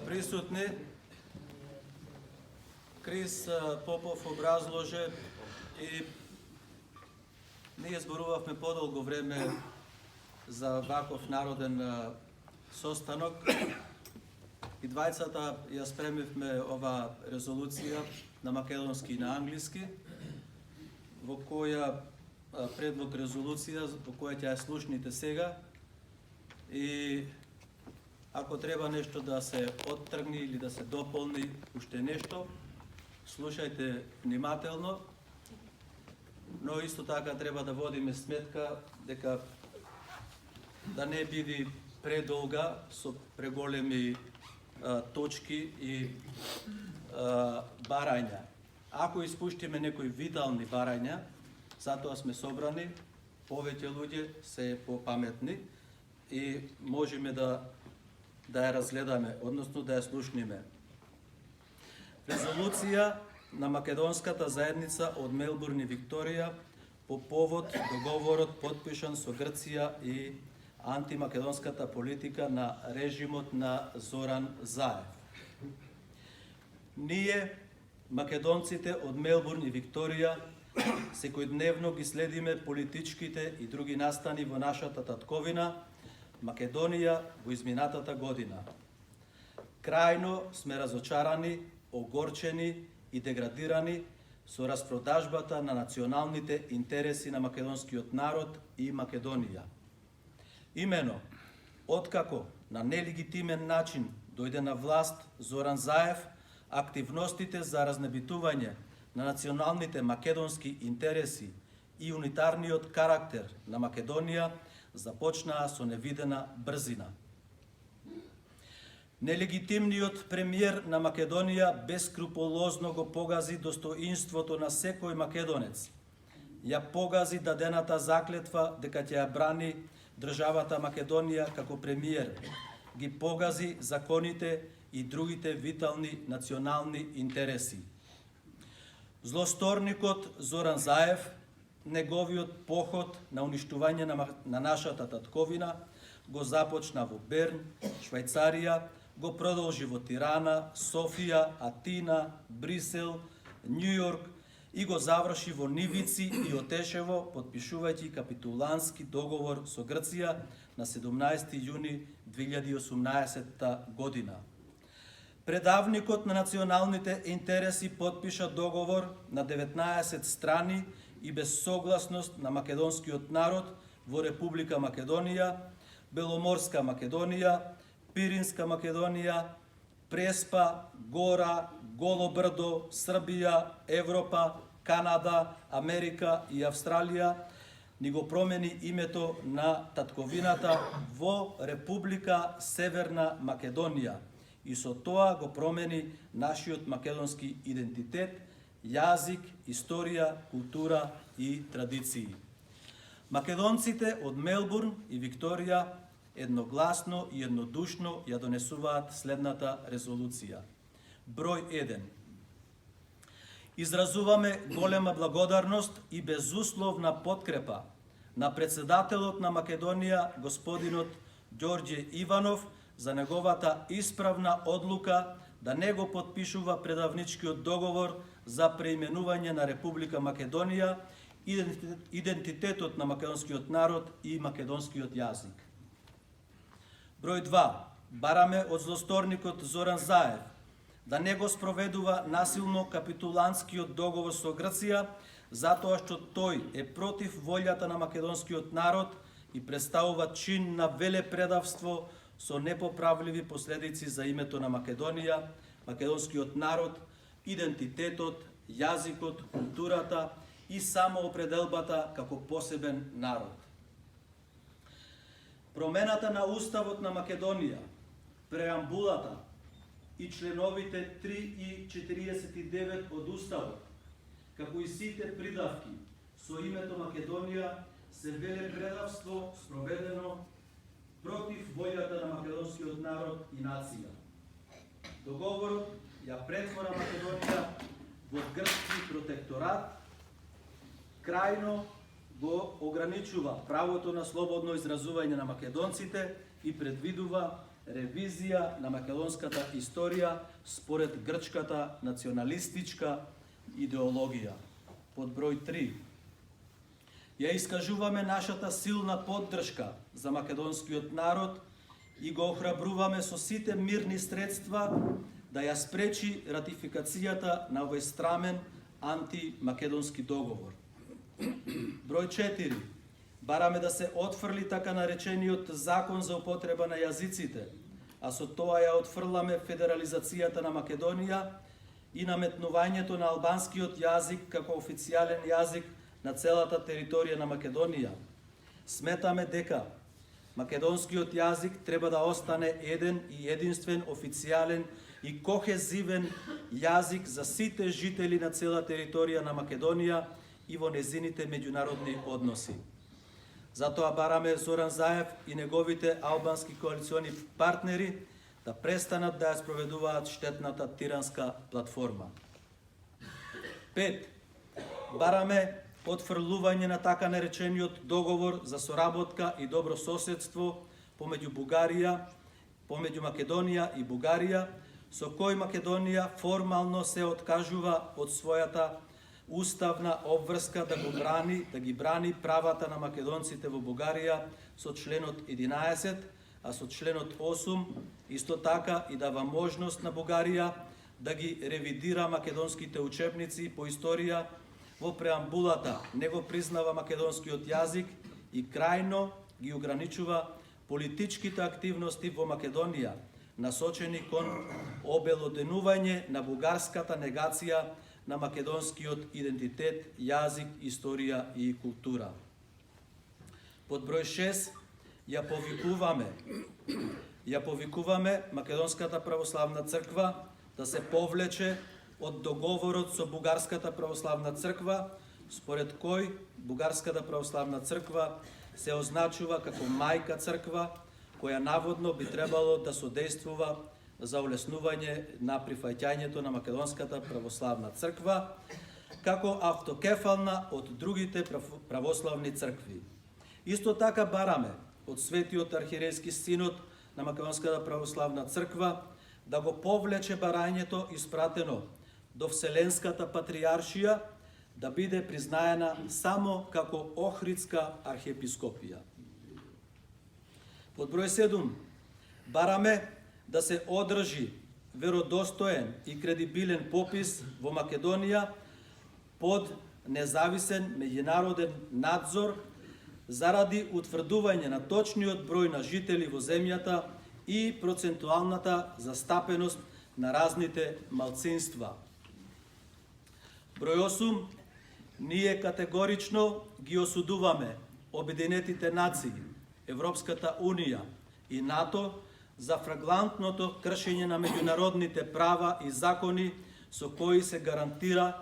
присутни. Крис Попов образложи и ние зборувавме подолго време за ваков народен состанок. И двајцата ја спремивме ова резолуција на македонски и на англиски, во која предлог резолуција, во која ќе ја слушните сега. И ако треба нешто да се оттргне или да се дополни уште нешто, слушајте внимателно, но исто така треба да водиме сметка дека да не биде предолга со преголеми точки и барања. Ако испуштиме некои витални барања, затоа сме собрани, повеќе луѓе се попаметни и можеме да ја разгледаме, односно да ја слушниме. Резолуција на македонската заедница од Мелбурн и Викторија по повод договорот подпишан со Грција и антимакедонската политика на режимот на Зоран Заев. Ние, македонците од Мелбурн и Викторија, секојдневно ги следиме политичките и други настани во нашата татковина, Македонија во изминатата година. Крајно сме разочарани, огорчени и деградирани со распродажбата на националните интереси на македонскиот народ и Македонија. Имено, откако на нелегитимен начин дојде на власт Зоран Заев, активностите за разнебитување на националните македонски интереси и унитарниот карактер на Македонија започнаа со невидена брзина. Нелегитимниот премиер на Македонија бескрупулозно го погази достоинството на секој македонец. Ја погази дадената заклетва дека ќе ја брани државата Македонија како премиер. Ги погази законите и другите витални национални интереси. Злосторникот Зоран Заев, неговиот поход на уништување на нашата татковина, го започна во Берн, Швајцарија, го продолжи во Тирана, Софија, Атина, Брисел, Њујорк и го заврши во Нивици и Отешево, подпишувајќи капитулански договор со Грција на 17 јуни 2018 година. Предавникот на националните интереси подпиша договор на 19 страни и без согласност на македонскиот народ во Република Македонија, Беломорска Македонија, Пиринска Македонија, Преспа, Гора, Голо брдо, Србија, Европа, Канада, Америка и Австралија, ни го промени името на татковината во Република Северна Македонија и со тоа го промени нашиот македонски идентитет, јазик, историја, култура и традиции. Македонците од Мелбурн и Викторија едногласно и еднодушно ја донесуваат следната резолуција. Број 1. Изразуваме голема благодарност и безусловна подкрепа на председателот на Македонија, господинот Ѓорѓе Иванов, за неговата исправна одлука да не го подпишува предавничкиот договор за преименување на Република Македонија, идентитетот на македонскиот народ и македонскиот јазик. Број 2. Бараме од злосторникот Зоран Заев да не го спроведува насилно капитулантскиот договор со Грција, затоа што тој е против волјата на македонскиот народ и представува чин на велепредавство со непоправливи последици за името на Македонија, македонскиот народ, идентитетот, јазикот, културата и самоопределбата како посебен народ. Промената на Уставот на Македонија, преамбулата и членовите 3 и 49 од Уставот, како и сите придавки со името Македонија, се велепредавство спроведено против волјата на македонскиот народ и нација. Договорот ја претвора Македонија во грчки протекторат, крајно го ограничува правото на слободно изразување на македонците и предвидува ревизија на македонската историја според грчката националистичка идеологија. Под број 3. Ја искажуваме нашата силна поддршка за македонскиот народ и го охрабруваме со сите мирни средства да ја спречи ратификацијата на овој срамен антимакедонски договор. Број 4. Бараме да се отфрли така наречениот закон за употреба на јазиците, а со тоа ја отфрламе федерализацијата на Македонија и наметнувањето на албанскиот јазик како официјален јазик на целата територија на Македонија. Сметаме дека македонскиот јазик треба да остане еден и единствен официјален и кохезивен јазик за сите жители на цела територија на Македонија и во незините меѓународни односи. Затоа бараме Зоран Заев и неговите албански коалициони партнери да престанат да ја спроведуваат штетната тиранска платформа. 5. Бараме отфрлување на така наречениот договор за соработка и добро соседство помеѓу Македонија и Бугарија, со кој Македонија формално се откажува од својата уставна обврска да ги брани правата на македонците во Бугарија со членот 11, а со членот 8 исто така и дава можност на Бугарија да ги ревидира македонските учебници по историја. Во преамбулата не го признава македонскиот јазик и крајно ги ограничува политичките активности во Македонија, насочени кон обелоденување на бугарската негација на македонскиот идентитет, јазик, историја и култура. Под број 6 ја повикуваме Македонската православна црква да се повлече од договорот со Бугарската православна црква, според кој Бугарската православна црква се означува како мајка црква, која наводно би требало да содействува за улеснување на прифаќањето на Македонската православна црква, како автокефална од другите православни цркви. Исто така бараме од Светиот архиерејски синод на Македонската православна црква да го повлече барањето испратено до Вселенската патријаршија да биде признаена само како Охридска архиепископија. Под број 7 бараме да се одржи веродостоен и кредибилен попис во Македонија под независен меѓународен надзор заради утврдување на точниот број на жители во земјата и процентуалната застапеност на разните малцинства. Број 8. Ние категорично ги осудуваме Обединетите нации, Европската Унија и НАТО за флагрантното кршење на меѓународните права и закони со кои се гарантира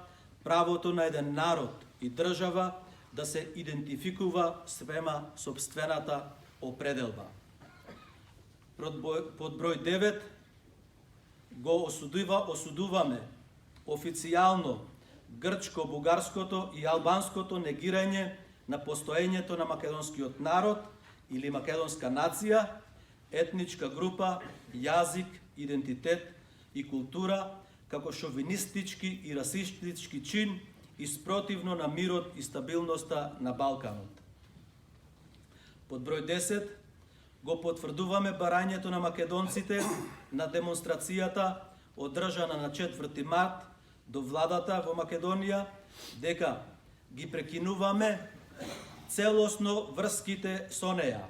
правото на еден народ и држава да се идентификува спрема сопствената определба. Под број 9 го осудуваме официјално грчко-бугарското и албанското негирање на постоењето на македонскиот народ или македонска нација, етничка група, јазик, идентитет и култура како шовинистички и расистички чин и спротивно на мирот и стабилноста на Балканот. Под број 10 го потврдуваме барањето на македонците на демонстрацијата одржана на 4 март до владата во Македонија дека ги прекинуваме целосно врските со неја,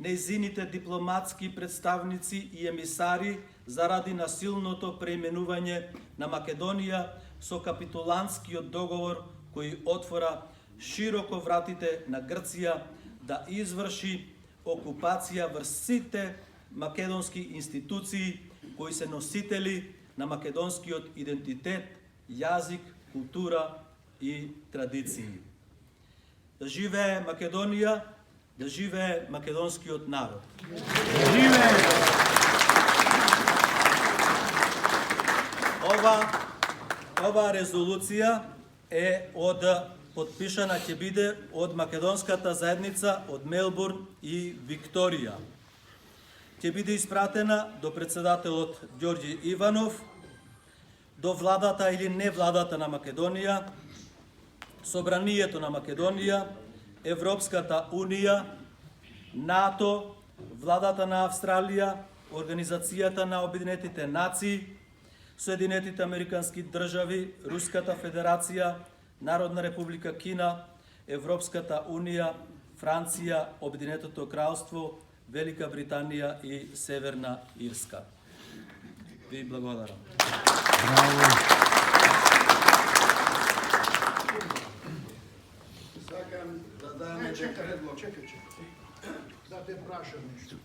нејзините дипломатски представници и емисари заради насилното преименување на Македонија со капитулантскиот договор кој отвора широко вратите на Грција да изврши окупација врз сите македонски институции кои се носители на македонскиот идентитет, јазик, култура и традиции. Да живее Македонија, да живее македонскиот народ. Живее! Ова резолуција е подпишана ќе биде од македонската заедница од Мелбурн и Викторија. ќе биде испратена до председателот Ѓорѓи Иванов, до владата или не владата на Македонија, Собранието на Македонија, Европската Унија, НАТО, владата на Австралија, Организацијата на Обединетите нации, Соединетите Американски држави, Руската Федерација, Народна република Кина, Европската Унија, Франција, Обединетото кралство, Велика Британија и Северна Ирска. Ви благодарам. Сакам да дам еден предлог. Чекај. Да те прашам нешто.